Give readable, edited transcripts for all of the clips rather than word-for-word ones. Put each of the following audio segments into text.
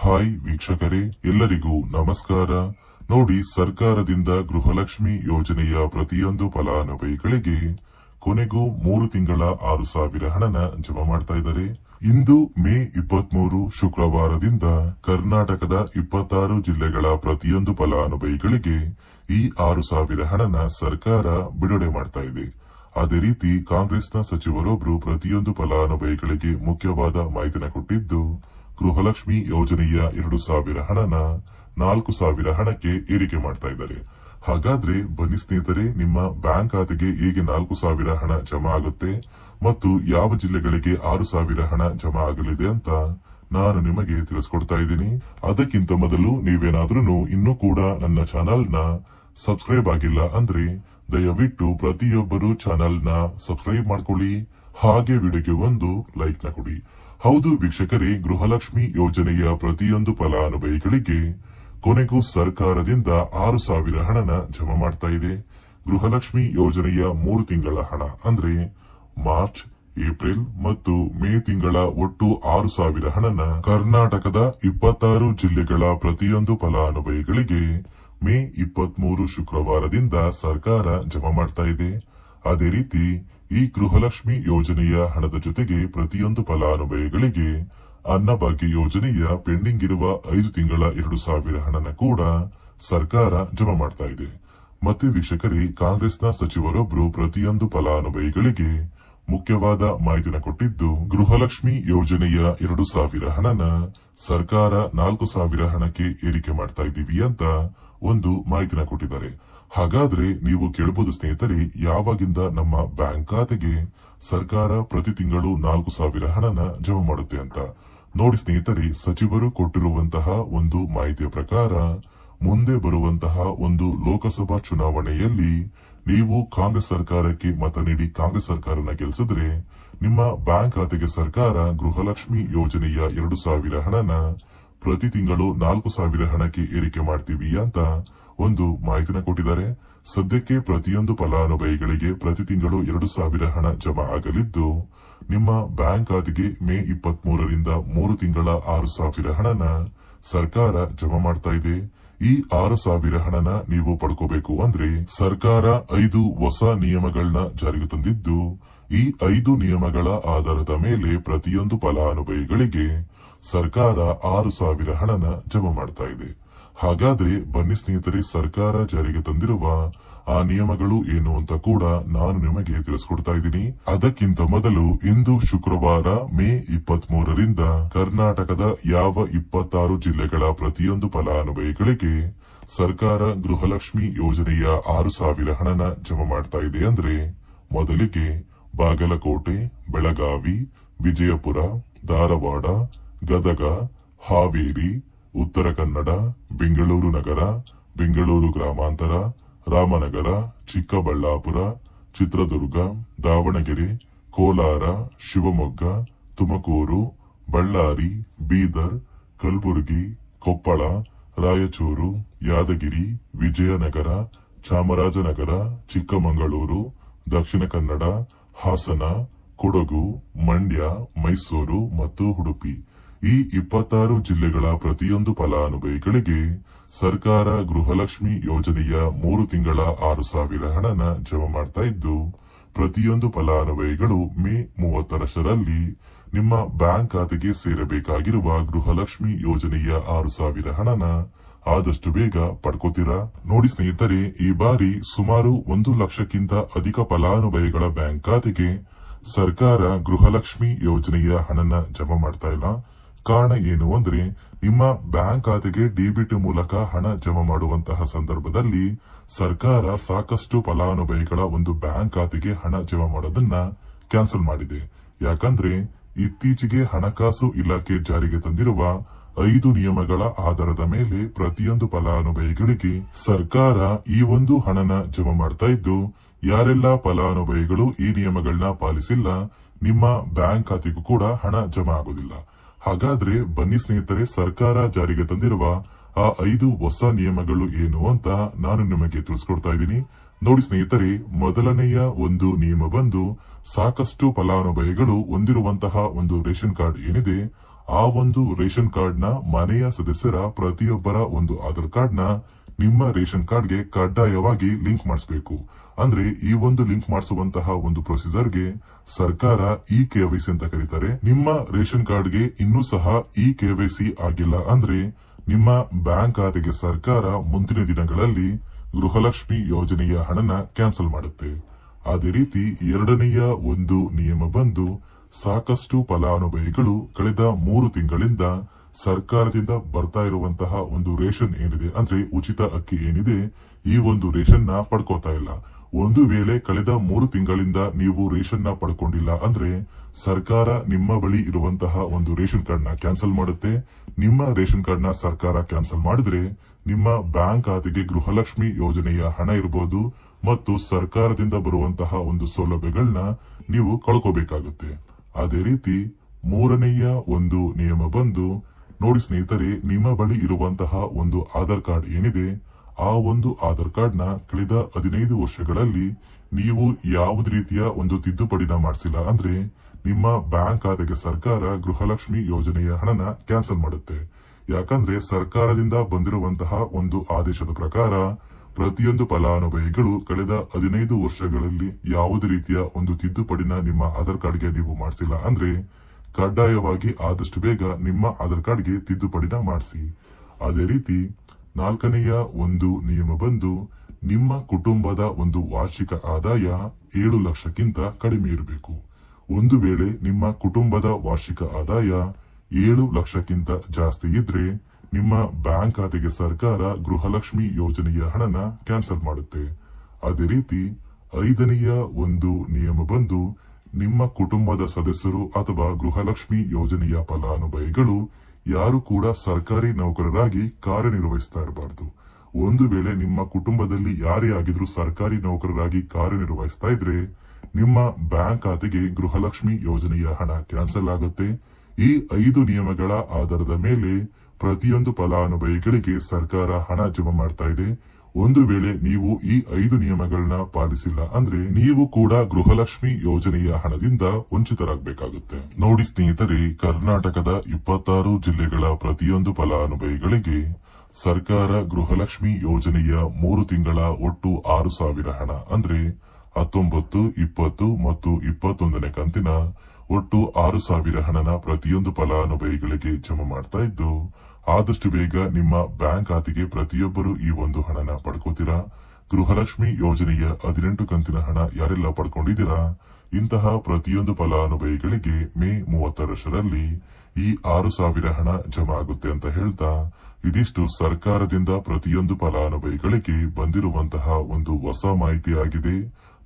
Hi ವೀಕ್ಷಕರೇ, ಎಲ್ಲರಿಗೂ ನಮಸ್ಕಾರ. ನೋಡಿ, ಸರ್ಕಾರದಿಂದ ಗೃಹಲಕ್ಷ್ಮಿ ಯೋಜನೆಯ ಪ್ರತಿಯೊಂದು ಫಲಾನುಭವಿಗಳಿಗೆ ಕೊನೆಗೂ 3 ತಿಂಗಳ 6,000 ಹಣನ ಜಮಾ ಮಾಡ್ತಾ ಇದ್ದಾರೆ. ಇಂದು ಮೇ 23 ಶುಕ್ರವಾರದಿಂದ ಕರ್ನಾಟಕದ 26 ಜಿಲ್ಲೆಗಳ ಪ್ರತಿಯೊಂದು ಫಲಾನುಭವಿಗಳಿಗೆ ಈ 6,000 ಹಣನ ಸರ್ಕಾರ ಬಿಡುಗಡೆ ಮಾಡ್ತಾ ಇದೆ. ಅದೇ ರೀತಿ ಕಾಂಗ್ರೆಸ್ನ ಸಚಿವರೊಬ್ಬರು ಪ್ರತಿಯೊಂದು ಫಲಾನುಭವಿಗಳಿಗೆ ಮುಖ್ಯವಾದ ಮಾಹಿತಿನ ಕೊಟ್ಟಿದ್ದು, ಗೃಹಲಕ್ಷ್ಮಿ ಯೋಜನೆಯ 2,000 ಹಣನ 4,000 ಹಣಕ್ಕೆ ಏರಿಕೆ ಮಾಡ್ತಾ ಇದ್ದಾರೆ. ಹಾಗಾದ್ರೆ ಬನ್ನಿ ಸ್ನೇಹಿತರೆ, ನಿಮ್ಮ ಬ್ಯಾಂಕ್ ಖಾತೆಗೆ ಹೇಗೆ 4,000 ಹಣ ಜಮಾ ಆಗುತ್ತೆ ಮತ್ತು ಯಾವ ಜಿಲ್ಲೆಗಳಿಗೆ 6,000 ಹಣ ಜಮಾ ಆಗಲಿದೆ ಅಂತ ನಾನು ನಿಮಗೆ ತಿಳಿಸ್ಕೊಡ್ತಾ ಇದ್ದೀನಿ. ಅದಕ್ಕಿಂತ ಮೊದಲು ನೀವೇನಾದ್ರೂ ಇನ್ನೂ ಕೂಡ ನನ್ನ ಚಾನೆಲ್ ನ ಸಬ್ಸ್ಕ್ರೈಬ್ ಆಗಿಲ್ಲ ಅಂದ್ರೆ ದಯವಿಟ್ಟು ಪ್ರತಿಯೊಬ್ಬರು ಚಾನೆಲ್ ನ ಸಬ್ಸ್ಕ್ರೈಬ್ ಮಾಡ್ಕೊಳ್ಳಿ, ಹಾಗೆ ವಿಡಿಯೋಗೆ ಒಂದು ಲೈಕ್ ನ ಕೊಡಿ. ಹೌದು ವೀಕ್ಷಕರೇ, ಗೃಹಲಕ್ಷ್ಮಿ ಯೋಜನೆಯ ಪ್ರತಿಯೊಂದು ಫಲಾನುಭವಿಗಳಿಗೆ ಕೊನೆಗೂ ಸರ್ಕಾರದಿಂದ 6,000 ಹಣನ ಜಮಾ ಮಾಡ್ತಾ ಇದೆ. ಗೃಹಲಕ್ಷ್ಮಿ ಯೋಜನೆಯ 3 ತಿಂಗಳ ಹಣ ಅಂದ್ರೆ ಮಾರ್ಚ್, ಏಪ್ರಿಲ್ ಮತ್ತು ಮೇ ತಿಂಗಳ ಒಟ್ಟು 6,000 ಹಣನ ಕರ್ನಾಟಕದ 26 ಜಿಲ್ಲೆಗಳ ಪ್ರತಿಯೊಂದು ಫಲಾನುಭವಿಗಳಿಗೆ ಮೇ 23 ಶುಕ್ರವಾರದಿಂದ ಸರ್ಕಾರ ಜಮಾ ಮಾಡ್ತಾ ಇದೆ. ಅದೇ ರೀತಿ ಈ ಗೃಹಲಕ್ಷ್ಮಿ ಯೋಜನೆಯ ಹಣದ ಜೊತೆಗೆ ಪ್ರತಿಯೊಂದು ಫಲಾನುಭವಿಗಳಿಗೆ ಅನ್ನಭಾಗ್ಯ ಯೋಜನೆಯ ಪೆಂಡಿಂಗ್ ಇರುವ 5 ತಿಂಗಳ 2,000 ಹಣನ ಕೂಡ ಸರ್ಕಾರ ಜಮಾ ಮಾಡ್ತಾ ಇದೆ. ಮತ್ತೆ ವೀಕ್ಷಕರೇ, ಕಾಂಗ್ರೆಸ್ನ ಸಚಿವರೊಬ್ಬರು ಪ್ರತಿಯೊಂದು ಫಲಾನುಭವಿಗಳಿಗೆ ಮುಖ್ಯವಾದ ಮಾಹಿತಿನ ಕೊಟ್ಟಿದ್ದು, ಗೃಹಲಕ್ಷ್ಮಿ ಯೋಜನೆಯ 2,000 ಹಣನ ಸರ್ಕಾರ 4,000 ಹಣಕ್ಕೆ ಏರಿಕೆ ಮಾಡ್ತಾ ಇದ್ದೀವಿ ಅಂತ ಒಂದು ಮಾಹಿತಿನ ಕೊಟ್ಟಿದ್ದಾರೆ. ಹಾಗಾದ್ರೆ ನೀವು ಕೇಳಬಹುದು ಸ್ನೇಹಿತರೆ, ಯಾವಾಗಿಂದ ನಮ್ಮ ಬ್ಯಾಂಕ್ ಖಾತೆಗೆ ಸರ್ಕಾರ ಪ್ರತಿ ತಿಂಗಳು 4,000 ಹಣನ ಜಮಾ ಮಾಡುತ್ತೆ ಅಂತ. ನೋಡಿ ಸ್ನೇಹಿತರೆ, ಸಚಿವರು ಕೊಟ್ಟಿರುವಂತಹ ಒಂದು ಮಾಹಿತಿಯ ಪ್ರಕಾರ ಮುಂದೆ ಬರುವಂತಹ ಒಂದು ಲೋಕಸಭಾ ಚುನಾವಣೆಯಲ್ಲಿ ನೀವು ಕಾಂಗ್ರೆಸ್ ಸರ್ಕಾರಕ್ಕೆ ಮತ ನೀಡಿ ಕಾಂಗ್ರೆಸ್ ಸರ್ಕಾರನ ಗೆಲ್ಲಿಸಿದ್ರೆ ನಿಮ್ಮ ಬ್ಯಾಂಕ್ ಖಾತೆಗೆ ಸರ್ಕಾರ ಗೃಹಲಕ್ಷ್ಮಿ ಯೋಜನೆಯ 2,000 ಹಣನ ಪ್ರತಿ ತಿಂಗಳು 4,000 ಹಣಕ್ಕೆ ಏರಿಕೆ ಮಾಡ್ತೀವಿ ಅಂತ ಒಂದು ಮಾಹಿತಿನ ಕೊಟ್ಟಿದ್ದಾರೆ. ಸದ್ಯಕ್ಕೆ ಪ್ರತಿಯೊಂದು ಫಲಾನುಭವಿಗಳಿಗೆ ಪ್ರತಿ ತಿಂಗಳು 2,000 ಹಣ ಜಮಾ ಆಗಲಿದ್ದು, ನಿಮ್ಮ ಬ್ಯಾಂಕ್ ಖಾತೆಗೆ ಮೇ 23ರಿಂದ 3 ತಿಂಗಳ 6,000 ಹಣನ ಸರ್ಕಾರ ಜಮಾ ಮಾಡ್ತಾ ಇದೆ. ಈ 6,000 ಹಣನ ನೀವು ಪಡ್ಕೋಬೇಕು ಅಂದ್ರೆ ಸರ್ಕಾರ 5 ಹೊಸ ನಿಯಮಗಳನ್ನ ಜಾರಿಗೆ ತಂದಿದ್ದು, ಈ 5 ನಿಯಮಗಳ ಆಧಾರದ ಮೇಲೆ ಪ್ರತಿಯೊಂದು ಫಲಾನುಭವಿಗಳಿಗೆ ಸರ್ಕಾರ 6,000 ಹಣನ ಜಮಾ ಮಾಡ್ತಾ ಇದೆ. ಹಾಗಾದ್ರೆ ಬನ್ನಿ ಸ್ನೇಹಿತರೆ, ಸರ್ಕಾರ ಜಾರಿಗೆ ತಂದಿರುವ ಆ ನಿಯಮಗಳು ಏನು ಅಂತ ಕೂಡ ನಾನು ನಿಮಗೆ ತಿಳಿಸ್ಕೊಡ್ತಾ ಇದ್ದೀನಿ. ಅದಕ್ಕಿಂತ ಮೊದಲು ಇಂದು ಶುಕ್ರವಾರ ಮೇ 23ರಿಂದ ಕರ್ನಾಟಕದ ಯಾವ 26 ಜಿಲ್ಲೆಗಳ ಪ್ರತಿಯೊಂದು ಫಲಾನುಭವಿಗಳಿಗೆ ಸರ್ಕಾರ ಗೃಹಲಕ್ಷ್ಮಿ ಯೋಜನೆಯ 6,000 ಹಣನ ಜಮಾ ಮಾಡ್ತಾ ಇದೆ ಅಂದ್ರೆ, ಮೊದಲಿಗೆ ಬಾಗಲಕೋಟೆ, ಬೆಳಗಾವಿ, ವಿಜಯಪುರ, ಧಾರವಾಡ, ಗದಗ, ಹಾವೇರಿ, ಉತ್ತರ ಕನ್ನಡ, ಬೆಂಗಳೂರು ನಗರ, ಬೆಂಗಳೂರು ಗ್ರಾಮಾಂತರ, ರಾಮನಗರ, ಚಿಕ್ಕಬಳ್ಳಾಪುರ, ಚಿತ್ರದುರ್ಗ, ದಾವಣಗೆರೆ, ಕೋಲಾರ, ಶಿವಮೊಗ್ಗ, ತುಮಕೂರು, ಬಳ್ಳಾರಿ, ಬೀದರ್, ಕಲಬುರಗಿ, ಕೊಪ್ಪಳ, ರಾಯಚೂರು, ಯಾದಗಿರಿ, ವಿಜಯನಗರ, ಚಾಮರಾಜನಗರ, ಚಿಕ್ಕಮಗಳೂರು, ದಕ್ಷಿಣ ಕನ್ನಡ, ಹಾಸನ, ಕೊಡಗು, ಮಂಡ್ಯ, ಮೈಸೂರು ಮತ್ತು ಉಡುಪಿ ಈ 26 ಜಿಲ್ಲೆಗಳ ಪ್ರತಿಯೊಂದು ಫಲಾನುಭವಿಗಳಿಗೆ ಸರ್ಕಾರ ಗೃಹಲಕ್ಷ್ಮಿ ಯೋಜನೆಯ 3 ತಿಂಗಳ 6,000 ಹಣನ ಜಮಾ ಮಾಡ್ತಾ ಇದ್ದು, ಪ್ರತಿಯೊಂದು ಫಲಾನುಭವಿಗಳು ಮೇ 30ರಷ್ಟರಲ್ಲಿ ನಿಮ್ಮ ಬ್ಯಾಂಕ್ ಖಾತೆಗೆ ಸೇರಬೇಕಾಗಿರುವ ಗೃಹಲಕ್ಷ್ಮಿ ಯೋಜನೆಯ 6,000 ಹಣನ ಆದಷ್ಟು ಬೇಗ ಪಡ್ಕೋತೀರಾ. ನೋಡಿ ಸ್ನೇಹಿತರೆ, ಈ ಬಾರಿ ಸುಮಾರು 1 ಲಕ್ಷಕ್ಕಿಂತ ಅಧಿಕ ಫಲಾನುಭವಿಗಳ ಬ್ಯಾಂಕ್ ಖಾತೆಗೆ ಸರ್ಕಾರ ಗೃಹಲಕ್ಷ್ಮಿ ಯೋಜನೆಯ ಹಣನ ಜಮಾ ಮಾಡ್ತಾ ಇಲ್ಲ. ಕಾರಣ ಏನು ಅಂದ್ರೆ, ನಿಮ್ಮ ಬ್ಯಾಂಕ್ ಖಾತೆಗೆ ಡಿಬಿಟಿ ಮೂಲಕ ಹಣ ಜಮಾ ಮಾಡುವಂತಹ ಸಂದರ್ಭದಲ್ಲಿ ಸರ್ಕಾರ ಸಾಕಷ್ಟು ಫಲಾನುಭವಿಗಳ ಒಂದು ಬ್ಯಾಂಕ್ ಖಾತೆಗೆ ಹಣ ಜಮಾ ಮಾಡೋದನ್ನ ಕ್ಯಾನ್ಸಲ್ ಮಾಡಿದೆ. ಯಾಕಂದ್ರೆ ಇತ್ತೀಚೆಗೆ ಹಣಕಾಸು ಇಲಾಖೆ ಜಾರಿಗೆ ತಂದಿರುವ 5 ನಿಯಮಗಳ ಆಧಾರದ ಮೇಲೆ ಪ್ರತಿಯೊಂದು ಫಲಾನುಭವಿಗಳಿಗೆ ಸರ್ಕಾರ ಈ ಒಂದು ಹಣನ ಜಮಾ ಮಾಡ್ತಾ ಇದ್ದು, ಯಾರೆಲ್ಲ ಫಲಾನುಭವಿಗಳು ಈ ನಿಯಮಗಳನ್ನ ಪಾಲಿಸಿಲ್ಲ ನಿಮ್ಮ ಬ್ಯಾಂಕ್ ಖಾತೆಗೂ ಕೂಡ ಹಣ ಜಮಾ ಆಗೋದಿಲ್ಲ. ಹಾಗಾದ್ರೆ ಬನ್ನಿ ಸ್ನೇಹಿತರೆ, ಸರ್ಕಾರ ಜಾರಿಗೆ ತಂದಿರುವ ಆ 5 ಹೊಸ ನಿಯಮಗಳು ಏನು ಅಂತ ನಾನು ನಿಮಗೆ ತಿಳಿಸ್ಕೊಡ್ತಾ ಇದ್ದೀನಿ. ನೋಡಿ ಸ್ನೇಹಿತರೆ, ಮೊದಲನೆಯ ಒಂದು ನಿಯಮ ಬಂದು, ಸಾಕಷ್ಟು ಫಲಾನುಭವಿಗಳು ಹೊಂದಿರುವಂತಹ ಒಂದು ರೇಷನ್ ಕಾರ್ಡ್ ಏನಿದೆ ಆ ಒಂದು ರೇಷನ್ ಕಾರ್ಡ್ ನ ಮನೆಯ ಸದಸ್ಯರ ಪ್ರತಿಯೊಬ್ಬರ ಒಂದು ಆಧಾರ್ ಕಾರ್ಡ್ ನ ನಿಮ್ಮ ರೇಷನ್ ಕಾರ್ಡ್ಗೆ ಕಡ್ಡಾಯವಾಗಿ ಲಿಂಕ್ ಮಾಡಿಸಬೇಕು. ಅಂದ್ರೆ ಈ ಒಂದು ಲಿಂಕ್ ಮಾಡಿಸುವಂತಹ ಒಂದು ಪ್ರೊಸೀಜರ್ಗೆ ಸರ್ಕಾರ ಇ KYC ಅಂತ ಕರೀತಾರೆ. ನಿಮ್ಮ ರೇಷನ್ ಕಾರ್ಡ್ಗೆ ಇನ್ನೂ ಸಹ ಇ KYC ಆಗಿಲ್ಲ ಅಂದ್ರೆ ನಿಮ್ಮ ಬ್ಯಾಂಕ್ ಖಾತೆಗೆ ಸರ್ಕಾರ ಮುಂದಿನ ದಿನಗಳಲ್ಲಿ ಗೃಹಲಕ್ಷ್ಮಿ ಯೋಜನೆಯ ಹಣನ ಕ್ಯಾನ್ಸಲ್ ಮಾಡುತ್ತೆ. ಅದೇ ರೀತಿ ಎರಡನೆಯ ಒಂದು ನಿಯಮ ಬಂದು ಸಾಕಷ್ಟು ಫಲಾನುಭವಿಗಳು ಕಳೆದ 3 ತಿಂಗಳಿಂದ ಸರ್ಕಾರದಿಂದ ಬರ್ತಾ ಇರುವಂತಹ ಒಂದು ರೇಷನ್ ಏನಿದೆ ಅಂದ್ರೆ ಉಚಿತ ಅಕ್ಕಿ ಏನಿದೆ ಈ ಒಂದು ರೇಷನ್ ನ ಪಡ್ಕೋತಾ ಇಲ್ಲ. ಒಂದು ವೇಳೆ ಕಳೆದ 3 ತಿಂಗಳಿಂದ ನೀವು ರೇಷನ್ ನ ಪಡ್ಕೊಂಡಿಲ್ಲ ಅಂದ್ರೆ ಸರ್ಕಾರ ನಿಮ್ಮ ಬಳಿ ಇರುವಂತಹ ಒಂದು ರೇಷನ್ ಕಾರ್ಡ್ ನ ಕ್ಯಾನ್ಸಲ್ ಮಾಡುತ್ತೆ. ನಿಮ್ಮ ರೇಷನ್ ಕಾರ್ಡ್ ನ ಸರ್ಕಾರ ಕ್ಯಾನ್ಸಲ್ ಮಾಡಿದ್ರೆ ನಿಮ್ಮ ಬ್ಯಾಂಕ್ ಖಾತೆಗೆ ಗೃಹಲಕ್ಷ್ಮಿ ಯೋಜನೆಯ ಹಣ ಇರಬಹುದು ಮತ್ತು ಸರ್ಕಾರದಿಂದ ಬರುವಂತಹ ಒಂದು ಸೌಲಭ್ಯಗಳನ್ನ ನೀವು ಕಳ್ಕೋಬೇಕಾಗುತ್ತೆ. ಅದೇ ರೀತಿ ಮೂರನೆಯ ಒಂದು ನಿಯಮ ಬಂದು ನೋಡಿ ಸ್ನೇಹಿತರೆ, ನಿಮ್ಮ ಬಳಿ ಇರುವಂತಹ ಒಂದು ಆಧಾರ್ ಕಾರ್ಡ್ ಏನಿದೆ ಆ ಒಂದು ಆಧಾರ್ ಕಾರ್ಡ್ ನ ಕಳೆದ 15 ವರ್ಷಗಳಲ್ಲಿ ನೀವು ಯಾವುದೇ ರೀತಿಯ ಒಂದು ತಿದ್ದುಪಡಿನ ಮಾಡಿಸಿಲ್ಲ ಅಂದ್ರೆ ನಿಮ್ಮ ಬ್ಯಾಂಕ್ ಖಾತೆಗೆ ಸರ್ಕಾರ ಗೃಹಲಕ್ಷ್ಮಿ ಯೋಜನೆಯ ಹಣನ ಕ್ಯಾನ್ಸಲ್ ಮಾಡುತ್ತೆ. ಯಾಕಂದ್ರೆ ಸರ್ಕಾರದಿಂದ ಬಂದಿರುವಂತಹ ಒಂದು ಆದೇಶದ ಪ್ರಕಾರ ಪ್ರತಿಯೊಂದು ಫಲಾನುಭವಿಗಳು ಕಳೆದ 15 ವರ್ಷಗಳಲ್ಲಿ ಯಾವುದೇ ರೀತಿಯ ಒಂದು ತಿದ್ದುಪಡಿನ ನಿಮ್ಮ ಆಧಾರ್ ಕಾರ್ಡ್ಗೆ ನೀವು ಮಾಡಿಸಿಲ್ಲ ಅಂದ್ರೆ ಕಡ್ಡಾಯವಾಗಿ ಆದಷ್ಟು ಬೇಗ ನಿಮ್ಮ ಆಧಾರ್ ಕಾರ್ಡ್ಗೆ ತಿದ್ದುಪಡಿನ ಮಾಡಿಸಿ. ಅದೇ ರೀತಿ ನಾಲ್ಕನೆಯ ಒಂದು ನಿಯಮ ಬಂದು ನಿಮ್ಮ ಕುಟುಂಬದ ಒಂದು ವಾರ್ಷಿಕ ಆದಾಯ 7 ಲಕ್ಷಕ್ಕಿಂತ ಕಡಿಮೆ ಇರಬೇಕು. ಒಂದು ವೇಳೆ ನಿಮ್ಮ ಕುಟುಂಬದ ವಾರ್ಷಿಕ ಆದಾಯ 7 ಲಕ್ಷಕ್ಕಿಂತ ಜಾಸ್ತಿ ಇದ್ರೆ ನಿಮ್ಮ ಬ್ಯಾಂಕ್ ಖಾತೆಗೆ ಸರ್ಕಾರ ಗೃಹಲಕ್ಷ್ಮಿ ಯೋಜನೆಯ ಹಣನ ಕ್ಯಾನ್ಸಲ್ ಮಾಡುತ್ತೆ. ಅದೇ ರೀತಿ ಐದನೆಯ ಒಂದು ನಿಯಮ ಬಂದು ನಿಮ್ಮ ಕುಟುಂಬದ ಸದಸ್ಯರು ಅಥವಾ ಗೃಹಲಕ್ಷ್ಮಿ ಯೋಜನೆಯ ಫಲಾನುಭವಿಗಳು ಯಾರು ಕೂಡ ಸರ್ಕಾರಿ ನೌಕರರಾಗಿ ಕಾರ್ಯನಿರ್ವಹಿಸ್ತಾ ಇರಬಾರದು. ಒಂದು ವೇಳೆ ನಿಮ್ಮ ಕುಟುಂಬದಲ್ಲಿ ಯಾರೇ ಆಗಿದ್ರು ಸರ್ಕಾರಿ ನೌಕರರಾಗಿ ಕಾರ್ಯನಿರ್ವಹಿಸ್ತಾ ಇದ್ರೆ ನಿಮ್ಮ ಬ್ಯಾಂಕ್ ಖಾತೆಗೆ ಗೃಹಲಕ್ಷ್ಮಿ ಯೋಜನೆಯ ಹಣ ಕ್ಯಾನ್ಸಲ್ ಆಗುತ್ತೆ. ಈ 5 ನಿಯಮಗಳ ಆಧಾರದ ಮೇಲೆ ಪ್ರತಿಯೊಂದು ಫಲಾನುಭವಿಗಳಿಗೆ ಸರ್ಕಾರ ಹಣ ಜಮಾ ಮಾಡ್ತಾ ಇದೆ. ಒಂದು ವೇಳೆ ನೀವು ಈ 5 ನಿಯಮಗಳನ್ನ ಪಾಲಿಸಿಲ್ಲ ಅಂದ್ರೆ ನೀವು ಕೂಡ ಗೃಹಲಕ್ಷ್ಮಿ ಯೋಜನೆಯ ಹಣದಿಂದ ವಂಚಿತರಾಗಬೇಕಾಗುತ್ತೆ. ನೋಡಿ ಸ್ನೇಹಿತರೆ, ಕರ್ನಾಟಕದ 26 ಜಿಲ್ಲೆಗಳ ಪ್ರತಿಯೊಂದು ಫಲಾನುಭವಿಗಳಿಗೆ ಸರ್ಕಾರ ಗೃಹಲಕ್ಷ್ಮಿ ಯೋಜನೆಯ 3 ತಿಂಗಳ ಒಟ್ಟು 6,000 ಹಣ ಅಂದ್ರೆ 19, 20 ಮತ್ತು 21ನೇ ಕಂತಿನ ಒಟ್ಟು 6,000 ಹಣನ ಪ್ರತಿಯೊಂದು ಫಲಾನುಭವಿಗಳಿಗೆ ಜಮಾ ಮಾಡ್ತಾ ಇದ್ದು, ಆದಷ್ಟು ಬೇಗ ನಿಮ್ಮ ಬ್ಯಾಂಕ್ ಖಾತೆಗೆ ಪ್ರತಿಯೊಬ್ಬರು ಈ ಒಂದು ಹಣನ ಪಡ್ಕೋತೀರಾ. ಗೃಹಲಕ್ಷ್ಮಿ ಯೋಜನೆಯ 18 ಕಂತಿನ ಹಣ ಯಾರೆಲ್ಲ ಪಡ್ಕೊಂಡಿದ್ದೀರಾ ಇಂತಹ ಪ್ರತಿಯೊಂದು ಫಲಾನುಭವಿಗಳಿಗೆ ಮೇ 31ರಲ್ಲಿ ಈ 6,000 ಹಣ ಜಮಾ ಆಗುತ್ತೆ ಅಂತ ಹೇಳ್ತಾ ಇದಿಷ್ಟು ಸರ್ಕಾರದಿಂದ ಪ್ರತಿಯೊಂದು ಫಲಾನುಭವಿಗಳಿಗೆ ಬಂದಿರುವಂತಹ ಒಂದು ಹೊಸ ಮಾಹಿತಿ ಆಗಿದೆ.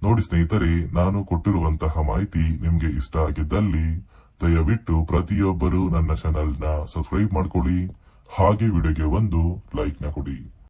ನೋಡಿ ಸ್ನೇಹಿತರೆ, ನಾನು ಕೊಟ್ಟಿರುವಂತಹ ಮಾಹಿತಿ ನಿಮ್ಗೆ ಇಷ್ಟ ಆಗಿದ್ದಲ್ಲಿ ದಯವಿಟ್ಟು ಪ್ರತಿಯೊಬ್ಬರು ನನ್ನ ಚಾನೆಲ್ ನ ಸಬ್ಸ್ಕ್ರೈಬ್ ಮಾಡ್ಕೊಳ್ಳಿ. ಹಾಗೆ ವಿಡಿಯೋಗೆ ಒಂದು ಲೈಕ್ ನ ಕೊಡಿ.